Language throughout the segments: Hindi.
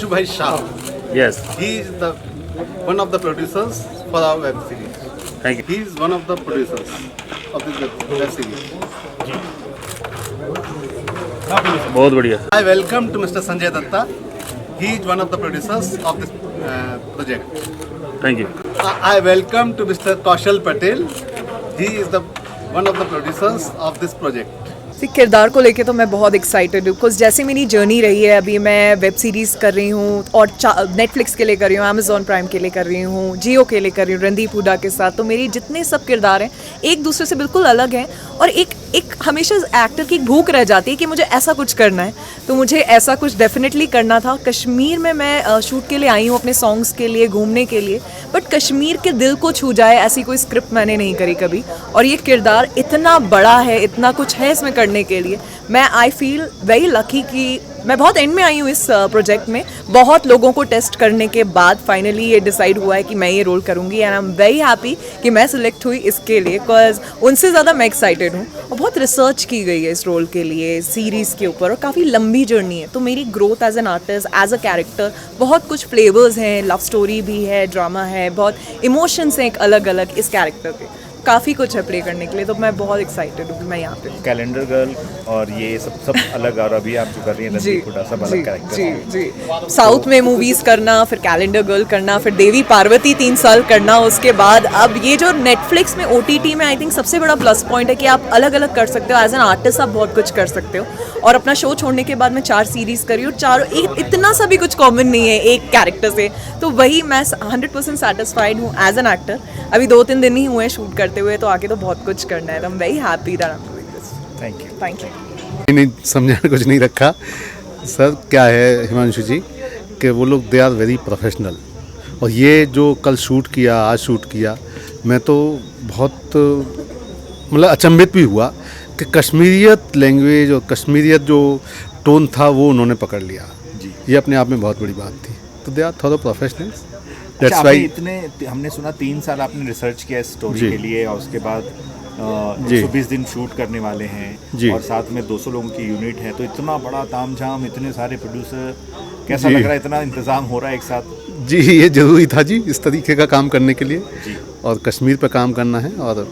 Himanshu Bhai Shah. Yes. He is the one of the producers for our web series. Thank you. He is one of the producers of this web series. बहुत बढ़िया. I welcome to Mr. Sanjay Datta. He is one of the producers of this project. Thank you. I welcome to Mr. Kaushal Patel. He is the one of the producers of this project. किरदार को लेके तो मैं बहुत एक्साइटेड हूँ बिकॉज जैसे मेरी जर्नी रही है अभी मैं वेब सीरीज़ कर रही हूँ और नेटफ्लिक्स के लिए कर रही हूँ, अमेज़ॉन प्राइम के लिए कर रही हूँ, जियो के लिए कर रही हूँ, रणदीप हुडा के साथ. तो मेरी जितने सब किरदार हैं एक दूसरे से बिल्कुल अलग हैं और एक हमेशा एक्टर की भूख रह जाती है कि मुझे ऐसा कुछ करना है. तो मुझे ऐसा कुछ डेफिनेटली करना था. कश्मीर में मैं शूट के लिए आई हूँ अपने सॉन्ग्स के लिए, घूमने के लिए, बट कश्मीर के दिल को छू जाए ऐसी कोई स्क्रिप्ट मैंने नहीं करी कभी. और ये किरदार इतना बड़ा है, इतना कुछ है इसमें करने के लिए. मैं आई फील वेरी लकी कि मैं बहुत एंड में आई हूँ इस प्रोजेक्ट में. बहुत लोगों को टेस्ट करने के बाद फाइनली ये डिसाइड हुआ है कि मैं ये रोल करूँगी and I am very happy कि मैं सिलेक्ट हुई इसके लिए बिकॉज उनसे ज़्यादा मैं एक्साइटेड हूँ. और बहुत रिसर्च की गई है इस रोल के लिए, सीरीज़ के ऊपर, और काफ़ी लंबी जर्नी है. तो मेरी growth as an artist, as a character, बहुत कुछ फ्लेवर्स हैं, लव स्टोरी भी है, ड्रामा है, बहुत इमोशंस हैं एक अलग अलग इस कैरेक्टर के. काफ़ी कुछ है प्ले करने के लिए. तो मैं बहुत एक्साइटेड हूँ कि मैं यहाँ पे हूँ. कैलेंडर गर्ल और ये सब अलग, और अभी आप जो कर रही हैं रणदीप हुडा, सब अलग कैरेक्टर. जी. साउथ में मूवीज़ करना, फिर कैलेंडर गर्ल करना, फिर देवी पार्वती 3 साल करना, उसके बाद अब ये जो नेटफ्लिक्स में OTT में आई थिंक सबसे बड़ा प्लस पॉइंट है कि आप अलग अलग कर सकते हो. एज एन आर्टिस्ट आप बहुत कुछ कर सकते हो. और अपना शो छोड़ने के बाद मैं 4 सीरीज़ करी और चारों इतना सा भी कुछ कॉमन नहीं है एक कैरेक्टर से. तो वही मैं 100% सेटिस्फाइड हूँ एज एन एक्टर. अभी 2-3 दिन ही हुए शूट करते हुए, तो आगे तो बहुत कुछ करना है. I am very happy that I am doing this. Thank you. नहीं समझाने कुछ नहीं रखा सर. क्या है हिमांशु जी कि वो लोग दे आर वेरी प्रोफेशनल. और ये जो कल शूट किया, आज शूट किया, मैं तो बहुत मतलब अचंभित भी हुआ कि कश्मीरियत लैंग्वेज और कश्मीरियत जो टोन था वो उन्होंने पकड़ लिया जी. ये अपने आप में बहुत बड़ी बात थी. तो दे आर थोड़ा प्रोफेशनल्स. अच्छा, आपने इतने, हमने सुना 3 साल आपने रिसर्च किया इस स्टोरी के लिए, और उसके बाद 120 दिन शूट करने वाले हैं और साथ में 200 लोगों की यूनिट है. तो इतना बड़ा तामझाम, इतने सारे प्रोड्यूसर, कैसा लग रहा है? इतना इंतज़ाम हो रहा है एक साथ? जी, ये ज़रूरी था जी इस तरीके का काम करने के लिए जी. और कश्मीर पर काम करना है. और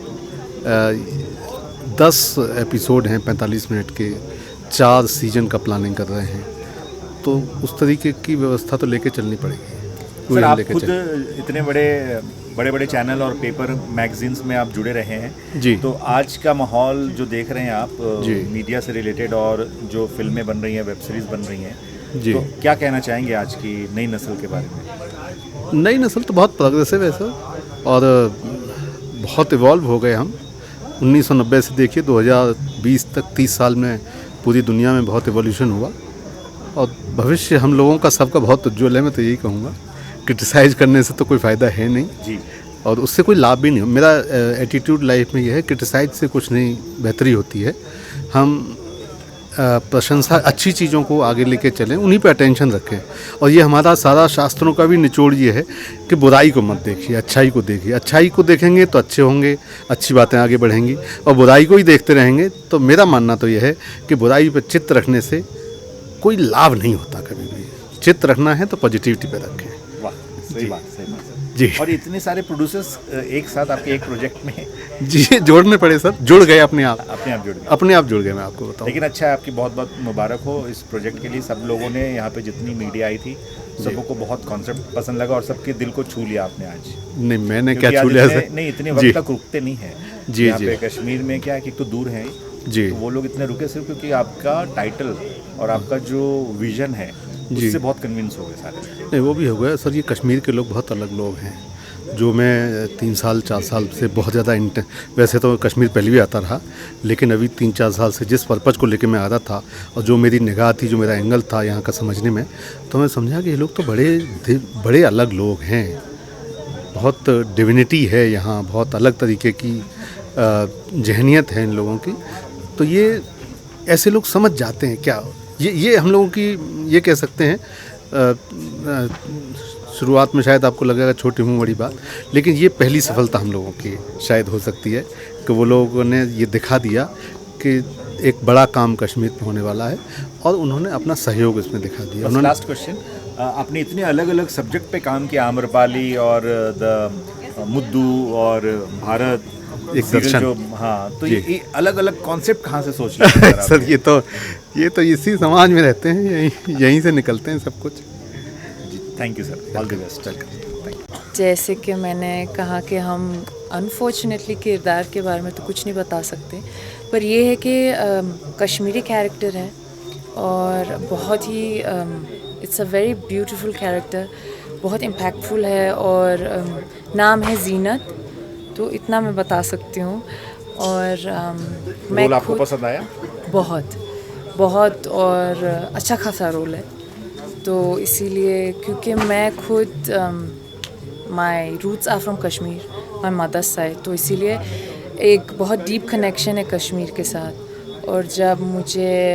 10 एपिसोड हैं 45 मिनट के, 4 सीजन का प्लानिंग कर रहे हैं. तो उस तरीके की व्यवस्था तो लेके चलनी पड़ेगी. सर, आप खुद इतने बड़े चैनल और पेपर मैगजीन्स में आप जुड़े रहे हैं जी. तो आज का माहौल जो देख रहे हैं आप मीडिया से रिलेटेड, और जो फिल्में बन रही हैं, वेब सीरीज़ बन रही हैं जी, तो क्या कहना चाहेंगे आज की नई नस्ल के बारे में? नई नस्ल तो बहुत प्रोग्रेसिव है सर, और बहुत इवॉल्व हो गए हम. 1990 से देखिए 2020 तक 30 साल में पूरी दुनिया में बहुत इवोल्यूशन हुआ. और भविष्य हम लोगों का सबका बहुत उज्ज्वल है. मैं तो यही कहूँगा, क्रिटिसाइज़ करने से तो कोई फ़ायदा है नहीं जी, और उससे कोई लाभ भी नहीं. मेरा एटीट्यूड लाइफ में यह है, क्रिटिसाइज से कुछ नहीं बेहतरी होती है. हम प्रशंसा, अच्छी चीज़ों को आगे लेके चलें, उन्हीं पे अटेंशन रखें. और ये हमारा सारा शास्त्रों का भी निचोड़ ये है कि बुराई को मत देखिए, अच्छाई को देखिए. अच्छाई को देखेंगे तो अच्छे होंगे, अच्छी बातें आगे बढ़ेंगी. और बुराई को ही देखते रहेंगे तो मेरा मानना तो यह है कि बुराई पर चित्त रखने से कोई लाभ नहीं होता. कभी भी चित्त रखना है तो पॉजिटिविटी पे रखें. सही बात जी. और इतने सारे प्रोड्यूसर्स एक साथ आपके एक प्रोजेक्ट में जी जोड़ने पड़े सर. जुड़ गए अपने आप जुड़ गए. मैं आपको बताऊं. लेकिन अच्छा है, आपकी बहुत बहुत मुबारक हो इस प्रोजेक्ट के लिए. सब लोगों ने, यहाँ पे जितनी मीडिया आई थी, सबों को बहुत कॉन्सेप्ट पसंद लगा और सबके दिल को छू लिया आपने आज. नहीं, मैंने क्या छू लिया सर? नहीं, इतने वक्त तक रुकते नहीं है जी. यहाँ पे कश्मीर में क्या है कि तो दूर है जी, तो वो लोग इतने रुके सिर्फ क्योंकि आपका टाइटल और आपका जो विजन है उससे बहुत कन्विंस हो गए सारे. नहीं, वो भी हो गया सर. ये कश्मीर के लोग बहुत अलग लोग हैं. जो मैं 3 साल 4 साल से बहुत ज़्यादा वैसे तो कश्मीर पहले भी आता रहा, लेकिन अभी 3-4 साल से जिस पर्पज़ को लेके मैं आ रहा था और जो मेरी निगाह थी, जो मेरा एंगल था यहाँ का समझने में, तो मैं समझा कि ये लोग तो बड़े अलग लोग हैं. बहुत डिविनिटी है यहाँ, बहुत अलग तरीके की जहनियत है इन लोगों की. तो ये ऐसे लोग समझ जाते हैं क्या. ये हम लोगों की, ये कह सकते हैं, शुरुआत में शायद आपको लगेगा छोटी मुँह बड़ी बात, लेकिन ये पहली सफलता हम लोगों की शायद हो सकती है कि वो लोगों ने ये दिखा दिया कि एक बड़ा काम कश्मीर में होने वाला है और उन्होंने अपना सहयोग इसमें दिखा दिया. लास्ट क्वेश्चन, आपने इतने अलग अलग सब्जेक्ट पे काम किया, आम्रपाली और द मुद्दू और भारत एक serial दर्शन। जो, हाँ, तो जी। ये अलग अलग कॉन्सेप्ट कहाँ से सोच लिया सर सर आपने? ये तो इसी समाज में रहते हैं, यहीं से निकलते हैं सब कुछ। Thank you sir, all the best. जैसे कि मैंने कहा कि हम अनफॉर्चुनेटली किरदार के बारे में तो कुछ नहीं बता सकते, पर ये है कि कश्मीरी कैरेक्टर है और बहुत ही it's a very beautiful character, बहुत इम्पैक्टफुल है और नाम है जीनत, तो इतना मैं बता सकती हूँ। और मैं रोल आपको खुद पसंद आया? बहुत बहुत और अच्छा खासा रोल है, तो इसीलिए क्योंकि मैं खुद my roots are from Kashmir, my mother's side, तो इसीलिए एक बहुत डीप कनेक्शन है कश्मीर के साथ। और जब मुझे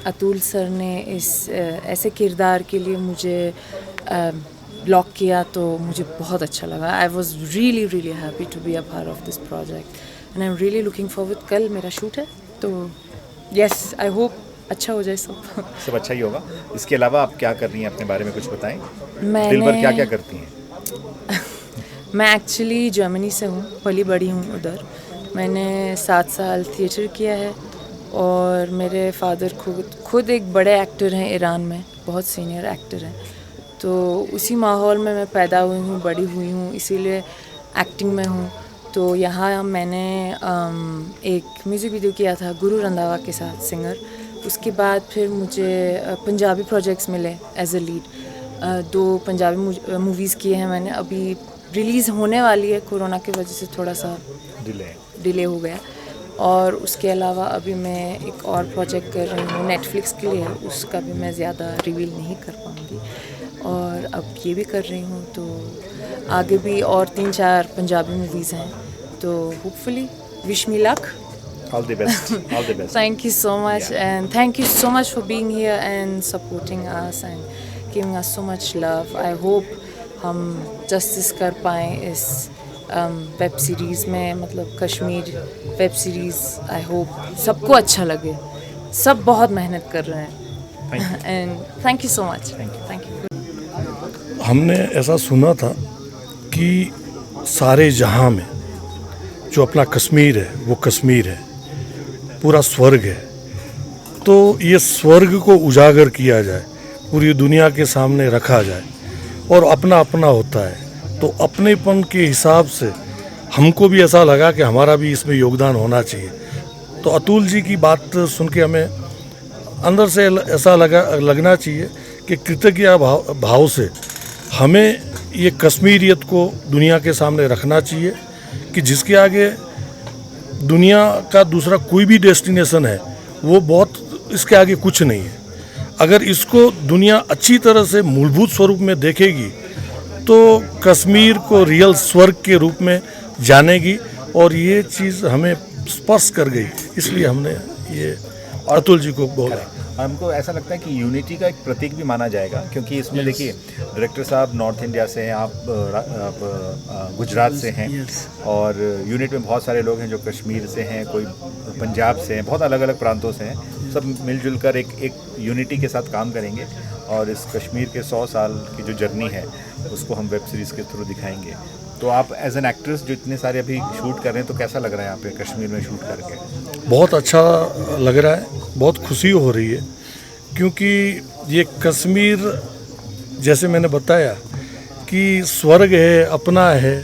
अतुल सर ने इस ऐसे किरदार के लिए मुझे ब्लॉक किया तो मुझे बहुत अच्छा लगा। I was really really happy to be a part of this project and I am really looking forward. कल मेरा शूट है, तो यस आई होप अच्छा हो जाए सब। सब अच्छा ही होगा। इसके अलावा आप क्या कर रही हैं, अपने बारे में कुछ बताएं। मैंने दिल भर क्या क्या करती हैं? मैं एक्चुअली जर्मनी से हूँ, पली बड़ी हूँ उधर। मैंने 7 साल थिएटर किया है और मेरे फादर खुद एक बड़े एक्टर हैं ईरान में, बहुत सीनियर एक्टर हैं, तो उसी माहौल में मैं पैदा हुई हूँ, बड़ी हुई हूँ, इसीलिए एक्टिंग में हूँ। तो यहाँ मैंने एक म्यूज़िक वीडियो किया था गुरु रंधावा के साथ, सिंगर। उसके बाद फिर मुझे पंजाबी प्रोजेक्ट्स मिले as a lead. 2 Punjabi movies किए हैं मैंने, अभी रिलीज़ होने वाली है, कोरोना की वजह से थोड़ा सा डिले हो गया। और उसके अलावा अभी मैं एक और प्रोजेक्ट कर रही हूँ नेटफ्लिक्स के लिए, उसका भी मैं ज़्यादा रिवील नहीं कर पाऊँगी। और अब ये भी कर रही हूँ, तो आगे भी और 3-4 पंजाबी मूवीज़ हैं, तो hopefully wish me luck. All the best, all the best. Thank you so much, and thank you so much for being here and supporting us and giving us so much love. I hope हम जस्टिस कर पाएँ इस वेब सीरीज़ में, मतलब Kashmir web series. I hope सबको अच्छा लगे, सब बहुत मेहनत कर रहे हैं and thank you so much. Thank you. हमने ऐसा सुना था कि सारे जहां में जो अपना कश्मीर है वो कश्मीर है, पूरा स्वर्ग है। तो ये स्वर्ग को उजागर किया जाए, पूरी दुनिया के सामने रखा जाए, और अपना अपना होता है, तो अपनेपन के हिसाब से हमको भी ऐसा लगा कि हमारा भी इसमें योगदान होना चाहिए। तो अतुल जी की बात सुन के हमें अंदर से ऐसा लगना चाहिए कि कृतज्ञता भाव से हमें ये कश्मीरियत को दुनिया के सामने रखना चाहिए कि जिसके आगे दुनिया का दूसरा कोई भी डेस्टिनेशन है वो बहुत, इसके आगे कुछ नहीं है। अगर इसको दुनिया अच्छी तरह से मूलभूत स्वरूप में देखेगी तो कश्मीर को रियल स्वर्ग के रूप में जानेगी, और ये चीज़ हमें स्पर्श कर गई, इसलिए हमने ये अतुल जी को बोला। हमको ऐसा लगता है कि यूनिटी का एक प्रतीक भी माना जाएगा, क्योंकि इसमें देखिए डायरेक्टर साहब नॉर्थ इंडिया से हैं, आप गुजरात से हैं, और यूनिट में बहुत सारे लोग हैं जो कश्मीर से हैं, कोई पंजाब से हैं, बहुत अलग अलग प्रांतों से हैं। सब मिलजुल कर एक यूनिटी के साथ काम करेंगे, और इस कश्मीर के 100 साल की जो जर्नी है उसको हम वेब सीरीज़ के थ्रू दिखाएंगे। तो आप एज एन एक्ट्रेस जो इतने सारे अभी शूट कर रहे हैं, तो कैसा लग रहा है यहाँ पे कश्मीर में शूट करके? बहुत अच्छा लग रहा है, बहुत खुशी हो रही है, क्योंकि ये कश्मीर जैसे मैंने बताया कि स्वर्ग है, अपना है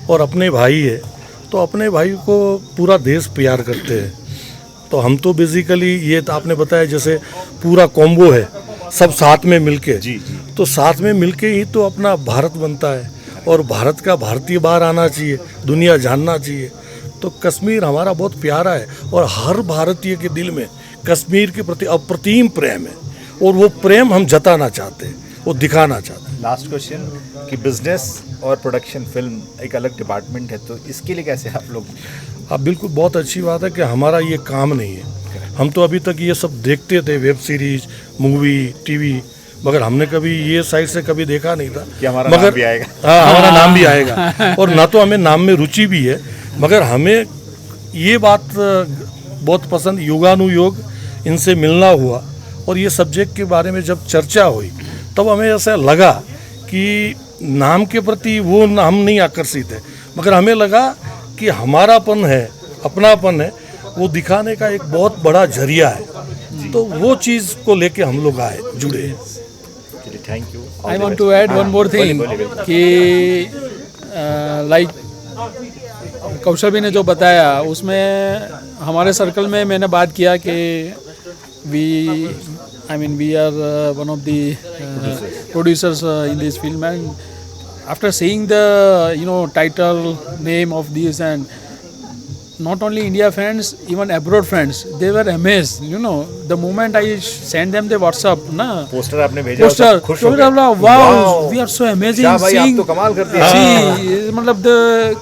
और अपने भाई है, तो अपने भाई को पूरा देश प्यार करते हैं। तो हम तो बेसिकली ये तो आपने बताया जैसे पूरा कॉम्बो है, सब साथ में मिलके, तो साथ में मिलके ही तो अपना भारत बनता है, और भारत का भारतीय बाहर आना चाहिए, दुनिया जानना चाहिए। तो कश्मीर हमारा बहुत प्यारा है, और हर भारतीय के दिल में कश्मीर के प्रति अप्रतिम प्रेम है, और वो प्रेम हम जताना चाहते हैं, वो दिखाना चाहते हैं। लास्ट क्वेश्चन कि बिजनेस और प्रोडक्शन, फिल्म एक अलग डिपार्टमेंट है, तो इसके लिए कैसे आप लोग? अब बिल्कुल बहुत अच्छी बात है कि हमारा ये काम नहीं है। हम तो अभी तक ये सब देखते थे, वेब सीरीज, मूवी, टीवी, मगर हमने कभी ये साइड से कभी देखा नहीं था कि हमारा नाम भी आएगा। हाँ, हमारा नाम भी आएगा, और ना तो हमें नाम में रुचि भी है, मगर हमें ये बात बहुत पसंद, योगानुयोग इनसे मिलना हुआ, और ये सब्जेक्ट के बारे में जब चर्चा हुई तब हमें ऐसा लगा कि नाम के प्रति वो हम नहीं आकर्षित है, मगर हमें लगा कि हमारापन है, अपनापन है, वो दिखाने का एक बहुत बड़ा जरिया है। तो वो चीज़ को लेके हम लोग आए, जुड़े। Thank you. I want to add one more thing कि लाइक कौशल भी ने जो बताया उसमें हमारे सर्कल में मैंने बात किया कि we are one of the producers in this film, and after seeing the title name of this, and not only India friends, even abroad friends, they were amazed. The moment I sent them the WhatsApp na poster आपने भेजा, poster, सब खुश हो गए। wow, we are so amazing क्या भाई, seeing, आप तो कमाल कर दिया। see, मतलब the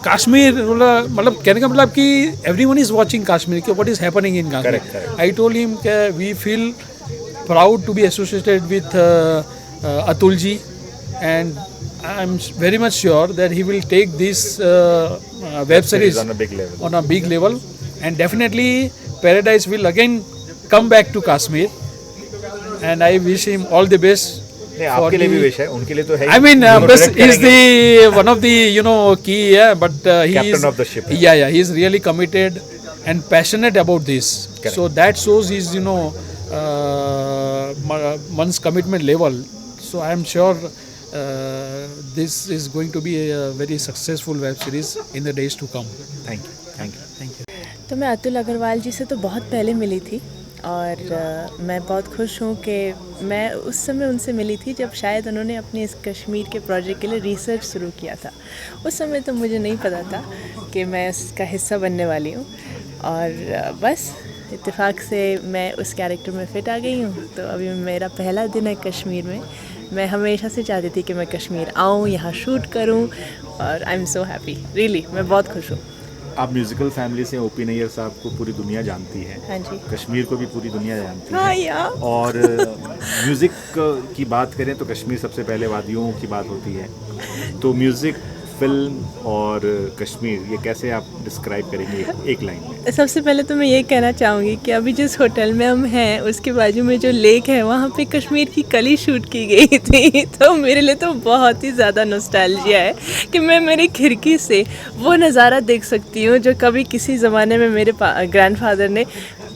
Kashmir, मतलब कहने का मतलब कि everyone is watching Kashmir, कि what is happening in Kashmir. Correct. I told him कि we feel proud to be associated with Atul ji, and I'm very much sure that he will take this web series on a big level. on a big level, and definitely Paradise will again come back to Kashmir, and I wish him all the best. नहीं, आपके लिए भी विश है, उनके लिए तो है। I mean, दोनों best direct is the one of the key, yeah, but he Captain is of the ship. Yeah, he is really committed and passionate about this. Correct. So that shows his one's commitment level. So I am sure this is going to be a very successful web series in the days to come. Thank you. तो मैं अतुल अग्रवाल जी से तो बहुत पहले मिली थी, और मैं बहुत खुश हूँ कि मैं उस समय उनसे मिली थी जब शायद उन्होंने अपने इस कश्मीर के प्रोजेक्ट के लिए रिसर्च शुरू किया था। उस समय तो मुझे नहीं पता था कि मैं इसका हिस्सा बनने वाली हूँ, और बस इत्तेफाक से मैं उस कैरेक्टर में फ़िट आ गई हूँ। तो अभी मेरा पहला दिन है कश्मीर में। मैं हमेशा से चाहती थी कि मैं कश्मीर आऊँ, यहाँ शूट करूँ, और I am so happy, really मैं बहुत खुश हूँ। आप म्यूजिकल फैमिली से, ओपी नैयर साहब को पूरी दुनिया जानती है। हाँ जी। कश्मीर को भी पूरी दुनिया जानती हाँ है। यार। और म्यूज़िक की बात करें तो कश्मीर सबसे पहले वादियों की बात होती है। तो म्यूज़िक, फिल्म और कश्मीर, ये कैसे आप डिस्क्राइब करेंगे एक लाइन में? सबसे पहले तो मैं ये कहना चाहूँगी कि अभी जिस होटल में हम हैं उसके बाजू में जो लेक है वहाँ पे कश्मीर की कली शूट की गई थी। तो मेरे लिए तो बहुत ही ज़्यादा नॉस्टैल्जिया है कि मैं मेरी खिड़की से वो नज़ारा देख सकती हूँ जो कभी किसी ज़माने में मेरे ग्रैंडफादर ने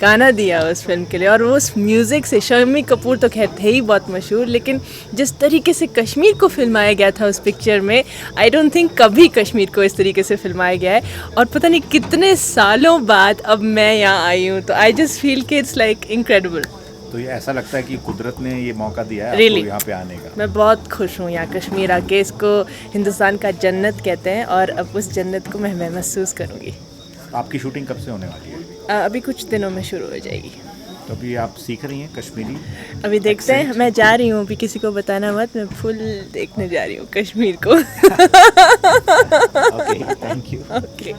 गाना दिया उस फिल्म के लिए। और वो उस म्यूज़िक से, शम्मी कपूर तो खैर थे ही बहुत मशहूर, लेकिन जिस तरीके से कश्मीर को फिल्माया गया था उस पिक्चर में, आई डोंट थिंक कभी कश्मीर को इस तरीके से फिल्माया गया है। और पता नहीं कितने सालों बाद अब मैं यहाँ आई हूँ, तो आई जस्ट फील कि इट्स लाइक इनक्रेडिबल। तो ये ऐसा लगता है कि कुदरत ने ये मौका दिया है Really? आपको यहाँ पे आने का। मैं बहुत खुश हूँ यहाँ कश्मीर आके। इसको हिंदुस्तान का जन्नत कहते हैं, और अब उस जन्नत को मैं महसूस करूँगी। आपकी शूटिंग कब से होने वाली है? अभी कुछ दिनों में शुरू हो जाएगी। तो अभी आप सीख रही हैं कश्मीरी? अभी देखते हैं, मैं जा रही हूँ, अभी किसी को बताना मत, मैं फुल देखने जा रही हूँ कश्मीर को। Okay, thank you. ओके।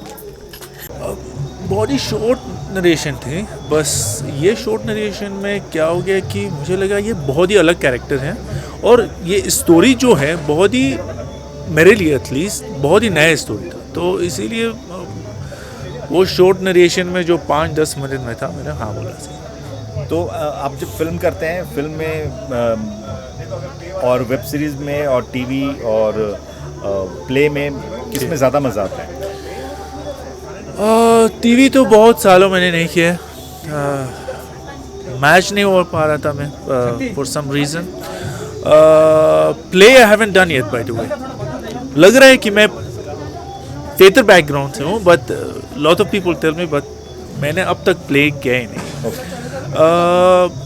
बहुत ही शॉर्ट नरेशन थी। बस ये शॉर्ट नरेशन में क्या हो गया कि मुझे लगा ये बहुत ही अलग कैरेक्टर है, और ये स्टोरी जो है बहुत ही, मेरे लिए एटलीस्ट बहुत ही नया स्टोरी था। तो इसीलिए वो शॉर्ट नरेशन में जो 5-10 मिनट में था, मैंने हाँ बोला था। तो आप जब फिल्म करते हैं, फिल्म में और वेब सीरीज़ में और टीवी और प्ले में किसमें ज़्यादा मज़ा आता है? टीवी तो बहुत सालों मैंने नहीं किया है। मैच नहीं हो पा रहा था मैं for some reason. Play I haven't done yet by the way. लग रहा है कि मैं थिएटर बैकग्राउंड से हूँ, but lot of people tell me, but मैंने अब तक प्ले किया ही नहीं।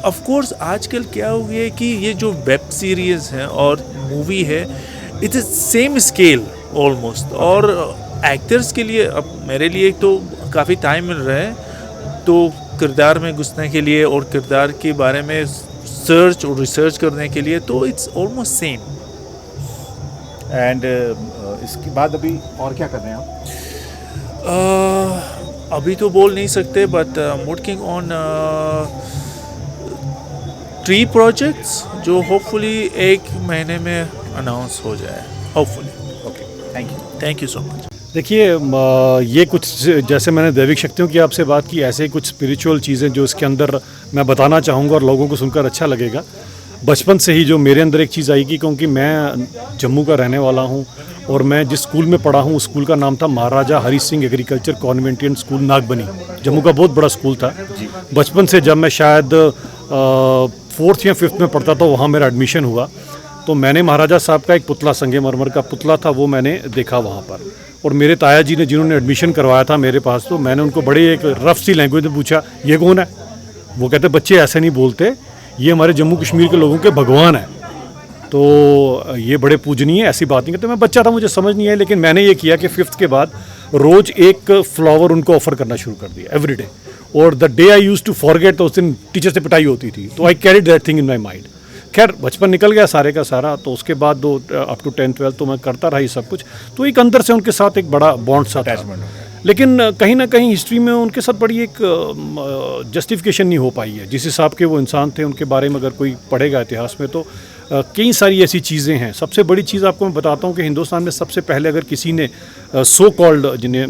ऑफ कोर्स आजकल क्या हो गया है कि ये जो वेब सीरीज़ है और मूवी है, it is same scale almost, और एक्टर्स के लिए अब मेरे लिए तो काफ़ी टाइम मिल रहा है तो किरदार में घुसने के लिए और किरदार के बारे में सर्च और रिसर्च करने के लिए, तो इट्स ऑलमोस्ट सेम। एंड इसके बाद अभी और क्या कर रहे हैं आप? अभी तो बोल नहीं सकते, बट वर्किंग ऑन 3 प्रोजेक्ट्स जो होपफुली 1 महीने में अनाउंस हो जाए, hopefully. Okay, thank you so much. देखिए, ये कुछ जैसे मैंने दैविक शक्तियों की आपसे बात की, ऐसे कुछ स्पिरिचुअल चीज़ें जो इसके अंदर मैं बताना चाहूँगा और लोगों को सुनकर अच्छा लगेगा। बचपन से ही जो मेरे अंदर एक चीज़ आई कि क्योंकि मैं जम्मू का रहने वाला हूँ और मैं जिस स्कूल में पढ़ा हूँ उस स्कूल का नाम था महाराजा हरी सिंह एग्रीकल्चर कॉन्वेंटियन स्कूल नागबनी, जम्मू का बहुत बड़ा स्कूल था। बचपन से जब मैं शायद 4th या 5th में पढ़ता था वहाँ मेरा एडमिशन हुआ, तो मैंने महाराजा साहब का एक पुतला, संगमरमर का पुतला था, वो मैंने देखा वहाँ पर। और मेरे ताया जी ने जिन्होंने एडमिशन करवाया था मेरे पास, तो मैंने उनको बड़े एक रफ सी लैंग्वेज में पूछा ये कौन है। वो कहते बच्चे ऐसे नहीं बोलते, ये हमारे जम्मू कश्मीर के लोगों के भगवान है, तो ये बड़े पूजनीय, ऐसी बात नहीं करते। मैं बच्चा था, मुझे समझ नहीं आई, लेकिन मैंने ये किया कि 5th के बाद रोज़ एक फ्लावर उनको ऑफर करना शुरू कर दिया एवरीडे। और the day I use to forget, तो उस दिन टीचर से पिटाई होती थी, तो I carried that thing in my mind. खैर बचपन निकल गया सारे का सारा, तो उसके बाद अप टू 10th 12th तो मैं करता रहा ये सब कुछ, तो एक अंदर से उनके साथ एक बड़ा बॉन्ड सा था। लेकिन कहीं ना कहीं हिस्ट्री में उनके साथ बड़ी एक जस्टिफिकेशन नहीं हो पाई है। जिस हिसाब के वो इंसान थे उनके बारे में अगर कोई पढ़ेगा इतिहास में तो कई सारी ऐसी चीज़ें हैं। सबसे बड़ी चीज़ आपको मैं बताता हूँ कि हिंदुस्तान में सबसे पहले अगर किसी ने सो कॉल्ड, जिन्हें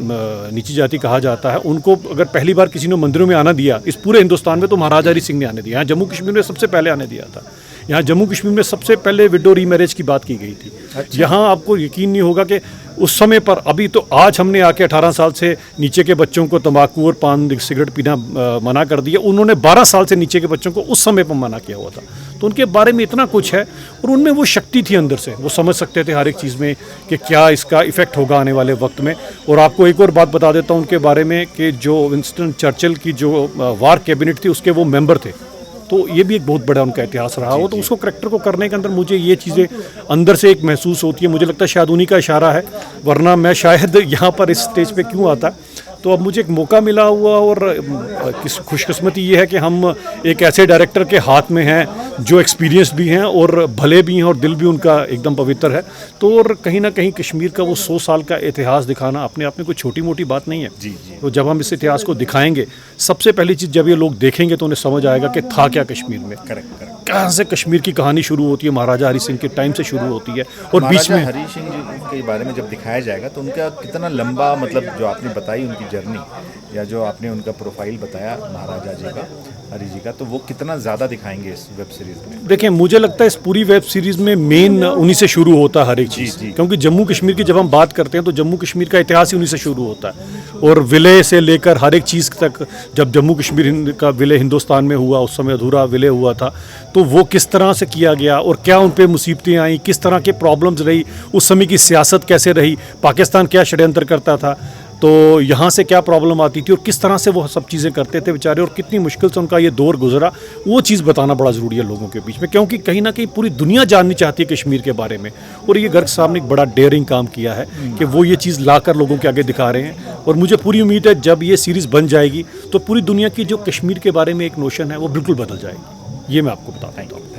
नीची जाति कहा जाता है, उनको अगर पहली बार किसी ने मंदिरों में आना दिया इस पूरे हिंदुस्तान में, तो महाराजा हरी सिंह ने आने दिया। यहाँ जम्मू कश्मीर में सबसे पहले आने दिया था। यहाँ जम्मू कश्मीर में सबसे पहले विडो रीमैरिज की बात की गई थी। अच्छा। यहाँ आपको यकीन नहीं होगा कि उस समय पर, अभी तो आज हमने आके 18 साल से नीचे के बच्चों को तंबाकू और पान सिगरेट पीना मना कर दिया, उन्होंने 12 साल से नीचे के बच्चों को उस समय पर मना किया हुआ था। तो उनके बारे में इतना कुछ है, और उनमें वो शक्ति थी अंदर से, वो समझ सकते थे हर एक चीज़ में कि क्या इसका इफेक्ट होगा आने वाले वक्त में। और आपको एक और बात बता देता हूँ उनके बारे में कि जो विंस्टन चर्चिल की जो वार कैबिनेट थी उसके वो मेंबर थे, तो ये भी एक बहुत बड़ा उनका इतिहास रहा हो। तो उसको करैक्टर को करने के अंदर मुझे ये चीज़ें अंदर से एक महसूस होती है। मुझे लगता है शायद उन्हीं का इशारा है, वरना मैं शायद यहाँ पर इस स्टेज पे क्यों आता। तो अब मुझे एक मौका मिला हुआ, और खुशकिस्मती ये है कि हम एक ऐसे डायरेक्टर के हाथ में हैं जो एक्सपीरियंस भी हैं और भले भी हैं, और दिल भी उनका एकदम पवित्र है। तो और कहीं ना कहीं कश्मीर का वो 100 साल का इतिहास दिखाना अपने आप में कोई छोटी मोटी बात नहीं है। जी। तो जब हम इस इतिहास को दिखाएंगे, सबसे पहली चीज़ जब ये लोग देखेंगे तो उन्हें समझ आएगा कि था क्या कश्मीर में। करेक्ट। कहाँ से कश्मीर की कहानी शुरू होती है, महाराजा हरी सिंह के टाइम से शुरू होती है, और बीच में हरी सिंह जी के बारे में जब दिखाया जाएगा तो उनका कितना लंबा, मतलब जो आपने बताई उनकी जर्नी, या जो आपने उनका प्रोफाइल बताया महाराजा जी का, हरी जी का, तो वो कितना ज़्यादा दिखाएंगे इस वेब सीरीज़ में? देखिए, मुझे लगता है इस पूरी वेब सीरीज़ में मेन उन्हीं से शुरू होता है हर एक चीज़, क्योंकि जम्मू कश्मीर की जब हम बात करते हैं तो जम्मू कश्मीर का इतिहास ही उन्हीं से शुरू होता है, और विलय से लेकर हर एक चीज़ तक। जब जम्मू कश्मीर का विलय हिंदुस्तान में हुआ, उस समय अधूरा विलय हुआ था, तो वो किस तरह से किया गया और क्या उन पर मुसीबतें आई, किस तरह के प्रॉब्लम्स रही, उस समय की सियासत कैसे रही, पाकिस्तान क्या षड्यंत्र करता था, तो यहाँ से क्या प्रॉब्लम आती थी, और किस तरह से वो सब चीज़ें करते थे बेचारे, और कितनी मुश्किल से उनका ये दौर गुजरा, वो चीज़ बताना बड़ा ज़रूरी है लोगों के बीच में, क्योंकि कहीं ना कहीं पूरी दुनिया जाननी चाहती है कश्मीर के बारे में। और ये गर्ग साहब ने एक बड़ा डेयरिंग काम किया है कि वो ये चीज़ लाकर लोगों के आगे दिखा रहे हैं। और मुझे पूरी उम्मीद है जब ये सीरीज़ बन जाएगी तो पूरी दुनिया की जो कश्मीर के बारे में एक नोशन है वो बिल्कुल बदल जाएगी। ये मैं आपको बताता हूँ।